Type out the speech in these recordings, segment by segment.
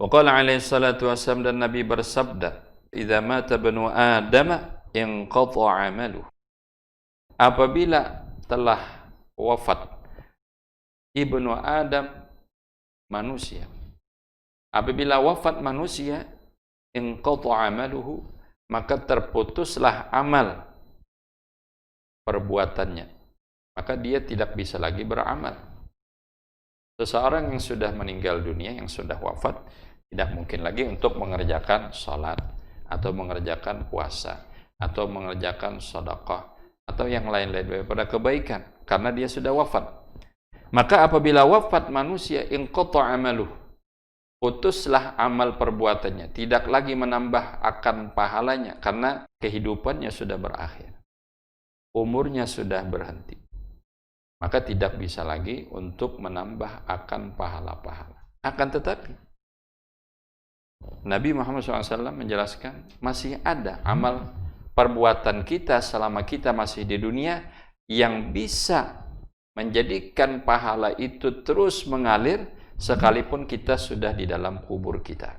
Wa qala alaihi salatu wassalam, dan Nabi bersabda, "Idza mata ibnu Adam inqata'a 'amaluhu." Apabila telah wafat ibnu Adam, manusia, apabila wafat manusia, inqata'a 'amaluhu, maka terputuslah amal perbuatannya, maka dia tidak bisa lagi beramal. Seseorang yang sudah meninggal dunia, yang sudah wafat, tidak mungkin lagi untuk mengerjakan salat, atau mengerjakan puasa, atau mengerjakan sedekah, atau yang lain-lain daripada kebaikan, karena dia sudah wafat. Maka apabila wafat manusia, inqata'a 'amaluhu, putuslah amal perbuatannya, tidak lagi menambah akan pahalanya, karena kehidupannya sudah berakhir, umurnya sudah berhenti, maka tidak bisa lagi untuk menambah akan pahala-pahala. Akan tetapi Nabi Muhammad SAW menjelaskan, masih ada amal perbuatan kita selama kita masih di dunia yang bisa menjadikan pahala itu terus mengalir sekalipun kita sudah di dalam kubur kita.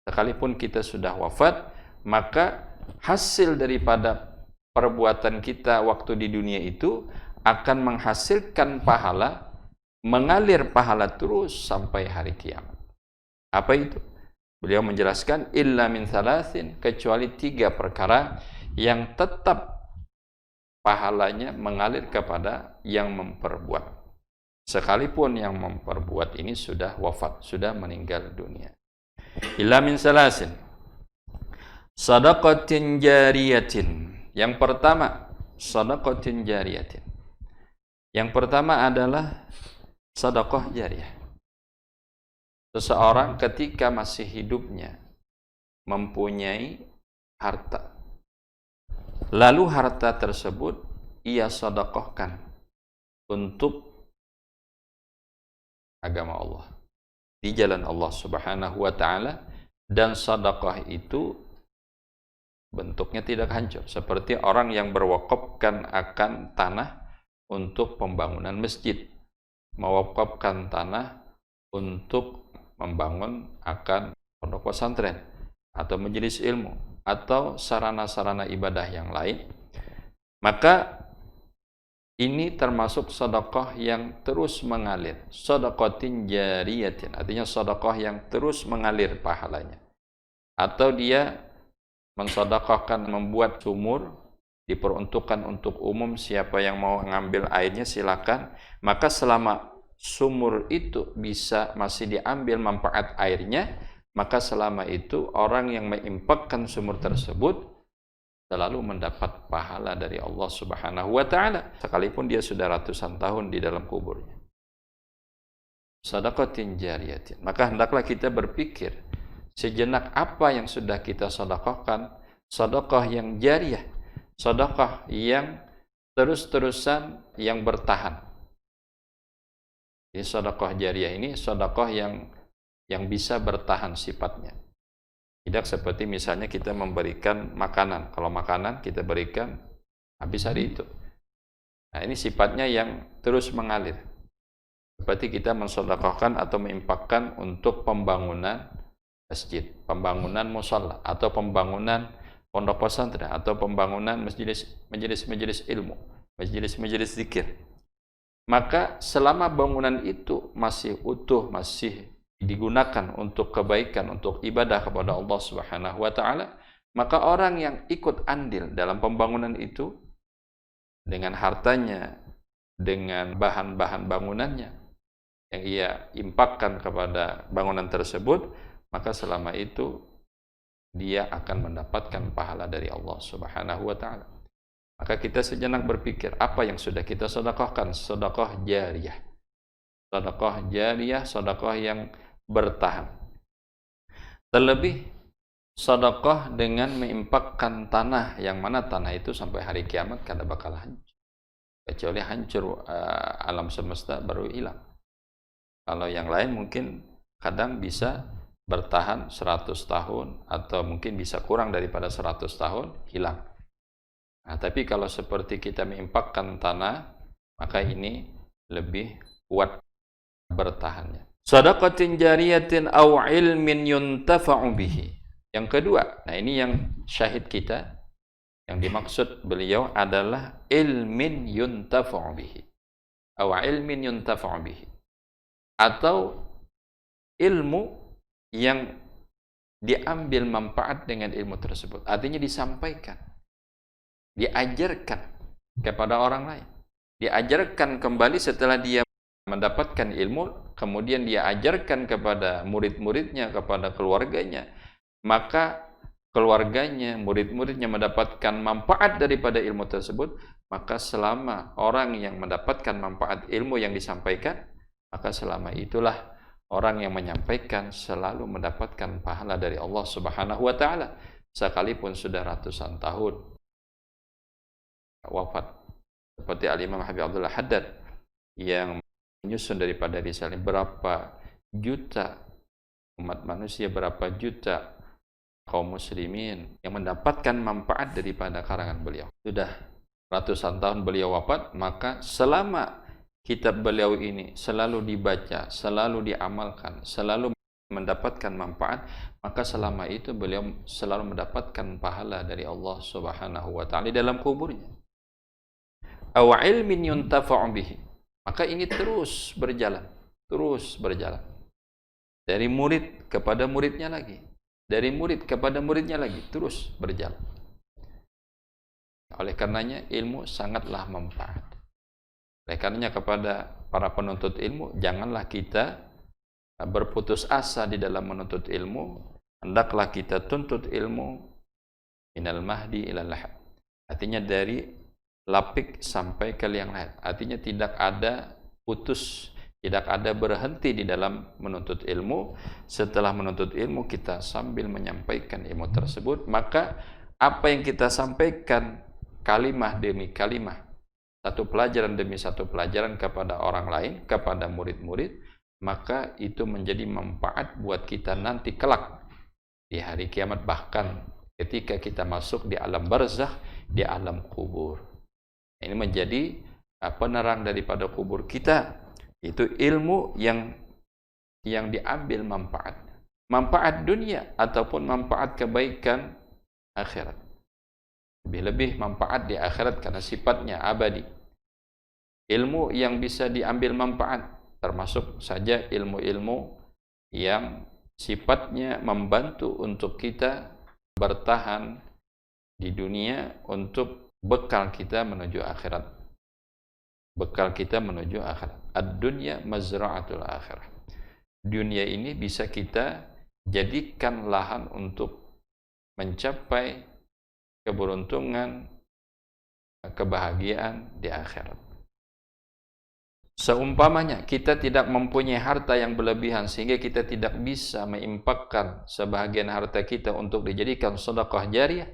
Sekalipun kita sudah wafat, maka hasil daripada perbuatan kita waktu di dunia itu akan menghasilkan pahala, mengalir pahala terus sampai hari kiamat. Apa itu? Beliau menjelaskan, illa min thalathin, kecuali 3 perkara yang tetap pahalanya mengalir kepada yang memperbuat, sekalipun yang memperbuat ini sudah wafat, sudah meninggal dunia. Illa min thalathin, sadaqatin jariyatin. Yang pertama, sadaqatin jariyatin. Yang pertama adalah sedekah jariyah. Seseorang ketika masih hidupnya mempunyai harta, lalu harta tersebut ia sedekahkan untuk agama Allah, di jalan Allah Subhanahu wa taala, dan sedekah itu bentuknya tidak hancur, seperti orang yang berwakafkan akan tanah untuk pembangunan masjid, mewakafkan tanah untuk membangun akan pondok pesantren atau majelis ilmu atau sarana-sarana ibadah yang lain, maka ini termasuk sedekah yang terus mengalir, sedaqatin jariyatin, artinya sedekah yang terus mengalir pahalanya. Atau dia mensedekahkan, membuat sumur, diperuntukkan untuk umum, siapa yang mau mengambil airnya silakan, maka selama sumur itu bisa masih diambil manfaat airnya, maka selama itu orang yang menginfakkan sumur tersebut selalu mendapat pahala dari Allah Subhanahu wa taala, sekalipun dia sudah ratusan tahun di dalam kuburnya. Sedaqatin jariyatin. Maka hendaklah kita berpikir sejenak, apa yang sudah kita sedekahkan, sedekah yang jariyah, sedekah yang terus-terusan, yang bertahan. Jadi sedekah jariyah ini sedekah yang bisa bertahan sifatnya. Tidak seperti misalnya kita memberikan makanan. Kalau makanan kita berikan habis hari itu. Nah, ini sifatnya yang terus mengalir. Seperti kita mensedekahkan atau menginfakkan untuk pembangunan masjid, pembangunan musalla, atau pembangunan pondok pesantren, atau pembangunan majelis ilmu, majelis zikir. Maka selama bangunan itu masih utuh, masih digunakan untuk kebaikan, untuk ibadah kepada Allah Subhanahu wa taala, maka orang yang ikut andil dalam pembangunan itu dengan hartanya, dengan bahan-bahan bangunannya yang ia infakkan kepada bangunan tersebut, maka selama itu dia akan mendapatkan pahala dari Allah Subhanahu wa taala. Maka kita sejenak berpikir, apa yang sudah kita sedekahkan? Sedekah jariyah. Sedekah jariyah, sedekah yang bertahan. Terlebih sedekah dengan menginfakkan tanah, yang mana tanah itu sampai hari kiamat kada bakal hancur. Kecuali hancur alam semesta baru hilang. Kalau yang lain mungkin kadang bisa bertahan 100 tahun atau mungkin bisa kurang daripada 100 tahun hilang. Nah, tapi kalau seperti kita menginfakkan tanah, maka ini lebih kuat bertahannya. Shadaqatin jariyatin aw ilmin yuntafa'u bihi. Yang kedua, nah ini yang syahid kita, yang dimaksud beliau adalah ilmin yuntafa'u bihi. Aw ilmin yuntafa'u bihi. Atau ilmu yang diambil manfaat dengan ilmu tersebut. Artinya disampaikan, diajarkan kepada orang lain. Diajarkan kembali setelah dia mendapatkan ilmu, kemudian dia ajarkan kepada murid-muridnya, kepada keluarganya. Maka keluarganya, murid-muridnya mendapatkan manfaat daripada ilmu tersebut. Maka selama orang yang mendapatkan manfaat ilmu yang disampaikan, maka selama itulah orang yang menyampaikan selalu mendapatkan pahala dari Allah Subhanahu wa taala, sekalipun sudah ratusan tahun wafat. Seperti Al-Imam Habib Abdullah Haddad yang menyusun daripada risalah berapa juta umat manusia, berapa juta kaum muslimin yang mendapatkan manfaat daripada karangan beliau. Sudah ratusan tahun beliau wafat, maka selama kitab beliau ini selalu dibaca, selalu diamalkan, selalu mendapatkan manfaat, maka selama itu beliau selalu mendapatkan pahala dari Allah Subhanahu wa taala di dalam kuburnya. Aw ilmin yuntafa'u bihi. Maka ini terus berjalan, terus berjalan. Dari murid kepada muridnya lagi, dari murid kepada muridnya lagi, terus berjalan. Oleh karenanya ilmu sangatlah manfaat. Oleh karenanya kepada para penuntut ilmu, janganlah kita berputus asa di dalam menuntut ilmu. Hendaklah kita tuntut ilmu minal mahdi ilal lahad. Artinya dari lapik sampai ke liang lahat. Artinya tidak ada putus, tidak ada berhenti di dalam menuntut ilmu. Setelah menuntut ilmu, kita sambil menyampaikan ilmu tersebut, maka apa yang kita sampaikan kalimah demi kalimah, satu pelajaran demi satu pelajaran kepada orang lain, kepada murid-murid, maka itu menjadi manfaat buat kita nanti kelak di hari kiamat, bahkan ketika kita masuk di alam barzakh, di alam kubur. Ini menjadi penerang daripada kubur kita. Itu ilmu yang diambil manfaatnya, manfaat dunia ataupun manfaat kebaikan akhirat. Lebih-lebih manfaat di akhirat karena sifatnya abadi. Ilmu yang bisa diambil manfaat termasuk saja ilmu-ilmu yang sifatnya membantu untuk kita bertahan di dunia untuk bekal kita menuju akhirat. Bekal kita menuju akhirat. Ad-dunya mazra'atul akhirah. Dunia ini bisa kita jadikan lahan untuk mencapai keberuntungan, kebahagiaan di akhirat. Seumpamanya kita tidak mempunyai harta yang berlebihan sehingga kita tidak bisa menginfakkan sebahagian harta kita untuk dijadikan sedekah jariyah,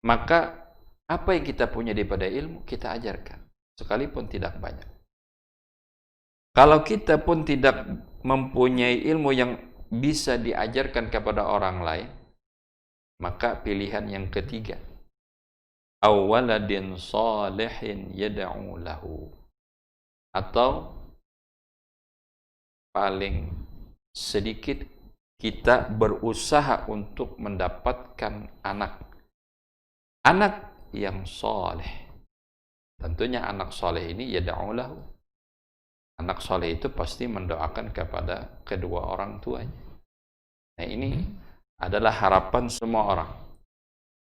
maka apa yang kita punya daripada ilmu kita ajarkan, sekalipun tidak banyak. Kalau kita pun tidak mempunyai ilmu yang bisa diajarkan kepada orang lain, maka pilihan yang ketiga, awaladin salihin yad'u lahu, atau paling sedikit kita berusaha untuk mendapatkan anak yang soleh. Tentunya anak soleh ini yad'u lahu. Anak soleh itu pasti mendoakan kepada kedua orang tuanya. Nah, ini adalah harapan semua orang.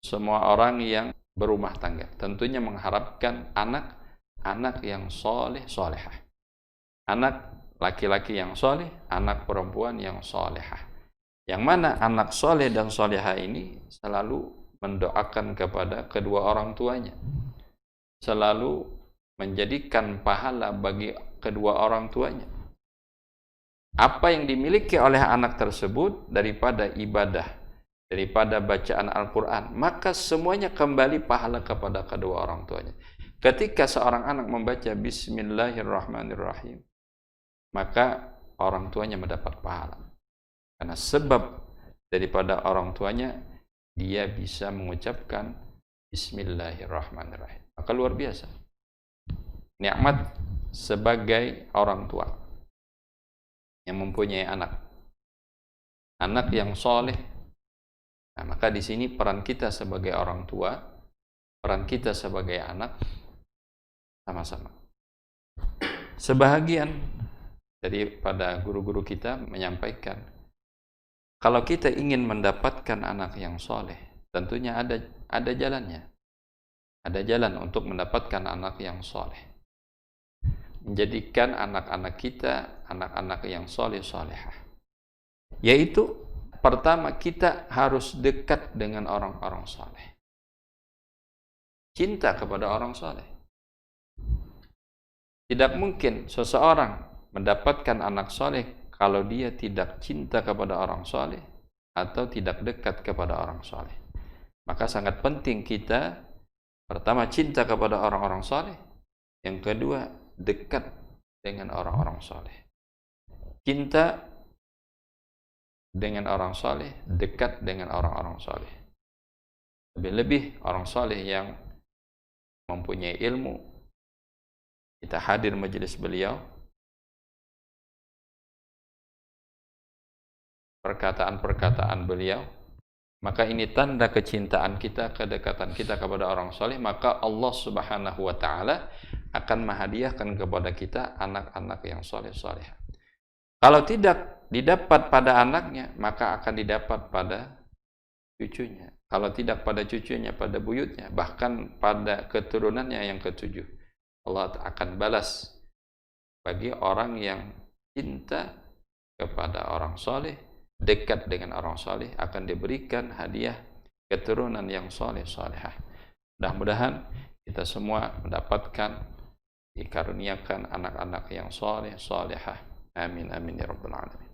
Semua orang yang berumah tangga tentunya mengharapkan anak yang soleh solehah. Anak laki-laki yang soleh, anak perempuan yang solehah. Yang mana anak soleh dan solehah ini selalu mendoakan kepada kedua orang tuanya, selalu menjadikan pahala bagi kedua orang tuanya. Apa yang dimiliki oleh anak tersebut daripada ibadah, daripada bacaan Al-Quran, maka semuanya kembali pahala kepada kedua orang tuanya. Ketika seorang anak membaca Bismillahirrahmanirrahim, maka orang tuanya mendapat pahala. Karena sebab daripada orang tuanya, dia bisa mengucapkan Bismillahirrahmanirrahim. Maka luar biasa nikmat sebagai orang tua. yang mempunyai anak yang soleh. Nah, maka di sini peran kita sebagai orang tua, peran kita sebagai anak sama-sama. Sebahagian daripada guru-guru kita menyampaikan, kalau kita ingin mendapatkan anak yang soleh, tentunya ada jalannya. Ada jalan untuk mendapatkan anak yang soleh. Menjadikan anak-anak kita anak-anak yang soleh-solehah. Yaitu, pertama kita harus dekat dengan orang-orang soleh. Cinta kepada orang soleh. Tidak mungkin seseorang mendapatkan anak soleh kalau dia tidak cinta kepada orang soleh atau tidak dekat kepada orang soleh. Maka sangat penting kita pertama cinta kepada orang-orang soleh, yang kedua dekat dengan orang-orang soleh. Cinta dengan orang soleh, dekat dengan orang-orang soleh. Lebih-lebih orang soleh yang mempunyai ilmu, kita hadir majelis beliau, perkataan-perkataan beliau, maka ini tanda kecintaan kita, kedekatan kita kepada orang soleh. Maka Allah Subhanahu wa ta'ala akan menghadiahkan kepada kita anak-anak yang soleh-soleh. Kalau tidak didapat pada anaknya, maka akan didapat pada cucunya. Kalau tidak pada cucunya, pada buyutnya, bahkan pada keturunannya yang ketujuh. Allah akan balas bagi orang yang cinta kepada orang soleh, dekat dengan orang soleh, akan diberikan hadiah keturunan yang soleh-solehah. Mudah-mudahan kita semua mendapatkan, dikaruniakan anak-anak yang soleh-solehah. Amin amin ya rabbal alamin.